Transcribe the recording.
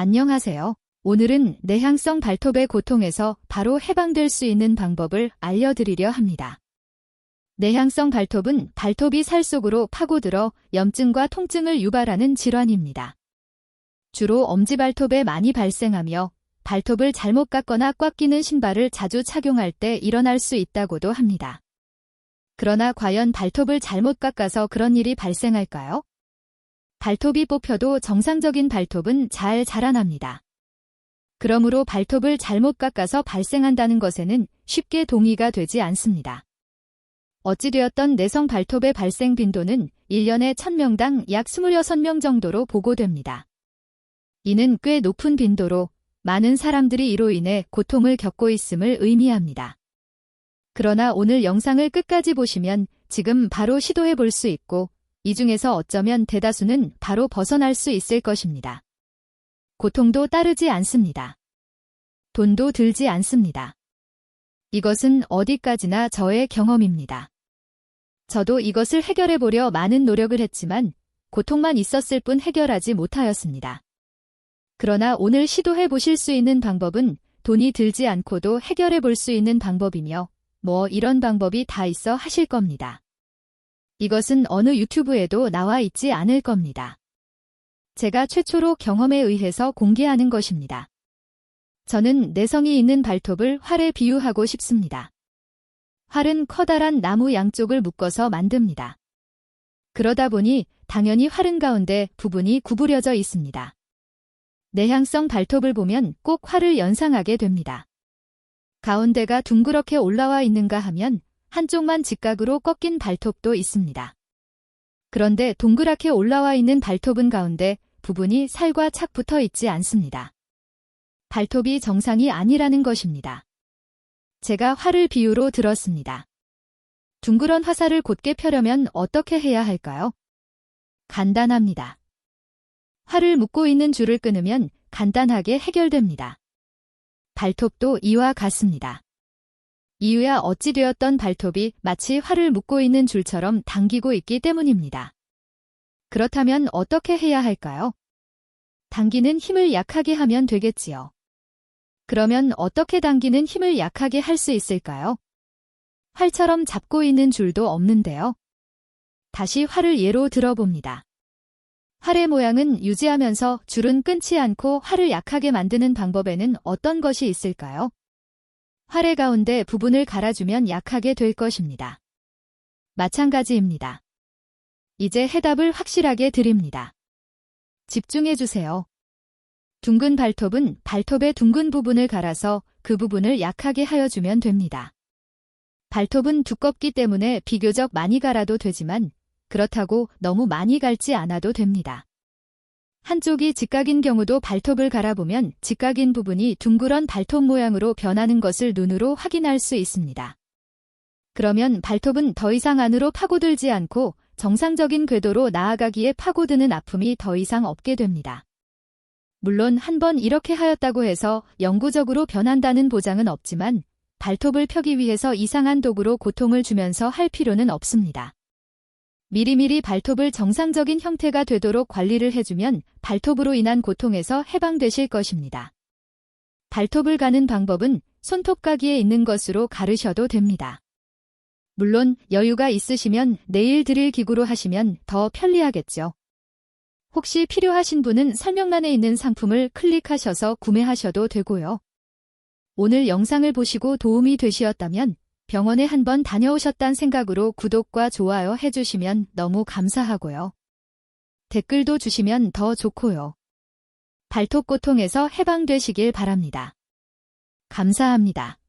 안녕하세요. 오늘은 내향성 발톱의 고통에서 바로 해방될 수 있는 방법을 알려드리려 합니다. 내향성 발톱은 발톱이 살 속으로 파고들어 염증과 통증을 유발하는 질환입니다. 주로 엄지발톱에 많이 발생하며 발톱을 잘못 깎거나 꽉 끼는 신발을 자주 착용할 때 일어날 수 있다고도 합니다. 그러나 과연 발톱을 잘못 깎아서 그런 일이 발생할까요? 발톱이 뽑혀도 정상적인 발톱은 잘 자라납니다. 그러므로 발톱을 잘못 깎아서 발생한다는 것에는 쉽게 동의가 되지 않습니다. 어찌되었던 내성 발톱의 발생 빈도는 1년에 1000명당 약 26명 정도로 보고됩니다. 이는 꽤 높은 빈도로 많은 사람들이 이로 인해 고통을 겪고 있음을 의미합니다. 그러나 오늘 영상을 끝까지 보시면 지금 바로 시도해 볼 수 있고 이 중에서 어쩌면 대다수는 바로 벗어날 수 있을 것입니다. 고통도 따르지 않습니다. 돈도 들지 않습니다. 이것은 어디까지나 저의 경험입니다. 저도 이것을 해결해 보려 많은 노력을 했지만 고통만 있었을 뿐 해결하지 못하였습니다. 그러나 오늘 시도해 보실 수 있는 방법은 돈이 들지 않고도 해결해 볼 수 있는 방법이며 이런 방법이 다 있어 하실 겁니다. 이것은 어느 유튜브에도 나와 있지 않을 겁니다. 제가 최초로 경험에 의해서 공개하는 것입니다. 저는 내성이 있는 발톱을 활에 비유하고 싶습니다. 활은 커다란 나무 양쪽을 묶어서 만듭니다. 그러다 보니 당연히 활은 가운데 부분이 구부려져 있습니다. 내향성 발톱을 보면 꼭 활을 연상하게 됩니다. 가운데가 둥그렇게 올라와 있는가 하면 한쪽만 직각으로 꺾인 발톱도 있습니다. 그런데 동그랗게 올라와 있는 발톱은 가운데 부분이 살과 착 붙어 있지 않습니다. 발톱이 정상이 아니라는 것입니다. 제가 활을 비유로 들었습니다. 둥그런 화살을 곧게 펴려면 어떻게 해야 할까요? 간단합니다. 활을 묶고 있는 줄을 끊으면 간단하게 해결됩니다. 발톱도 이와 같습니다. 이유야 어찌되었던 발톱이 마치 활을 묶고 있는 줄처럼 당기고 있기 때문입니다. 그렇다면 어떻게 해야 할까요? 당기는 힘을 약하게 하면 되겠지요. 그러면 어떻게 당기는 힘을 약하게 할 수 있을까요? 활처럼 잡고 있는 줄도 없는데요. 다시 활을 예로 들어봅니다. 활의 모양은 유지하면서 줄은 끊지 않고 활을 약하게 만드는 방법에는 어떤 것이 있을까요? 활의 가운데 부분을 갈아주면 약하게 될 것입니다. 마찬가지입니다. 이제 해답을 확실하게 드립니다. 집중해주세요. 둥근 발톱은 발톱의 둥근 부분을 갈아서 그 부분을 약하게 하여주면 됩니다. 발톱은 두껍기 때문에 비교적 많이 갈아도 되지만 그렇다고 너무 많이 갈지 않아도 됩니다. 한쪽이 직각인 경우도 발톱을 갈아보면 직각인 부분이 둥그런 발톱 모양으로 변하는 것을 눈으로 확인할 수 있습니다. 그러면 발톱은 더 이상 안으로 파고들지 않고 정상적인 궤도로 나아가기에 파고드는 아픔이 더 이상 없게 됩니다. 물론 한번 이렇게 하였다고 해서 영구적으로 변한다는 보장은 없지만 발톱을 펴기 위해서 이상한 도구로 고통을 주면서 할 필요는 없습니다. 미리미리 발톱을 정상적인 형태가 되도록 관리를 해주면 발톱으로 인한 고통에서 해방되실 것입니다. 발톱을 가는 방법은 손톱가기에 있는 것으로 가르셔도 됩니다. 물론 여유가 있으시면 내일 드릴 기구로 하시면 더 편리하겠죠. 혹시 필요하신 분은 설명란에 있는 상품을 클릭하셔서 구매하셔도 되고요. 오늘 영상을 보시고 도움이 되셨다면 병원에 한번 다녀오셨단 생각으로 구독과 좋아요 해주시면 너무 감사하고요. 댓글도 주시면 더 좋고요. 발톱 고통에서 해방되시길 바랍니다. 감사합니다.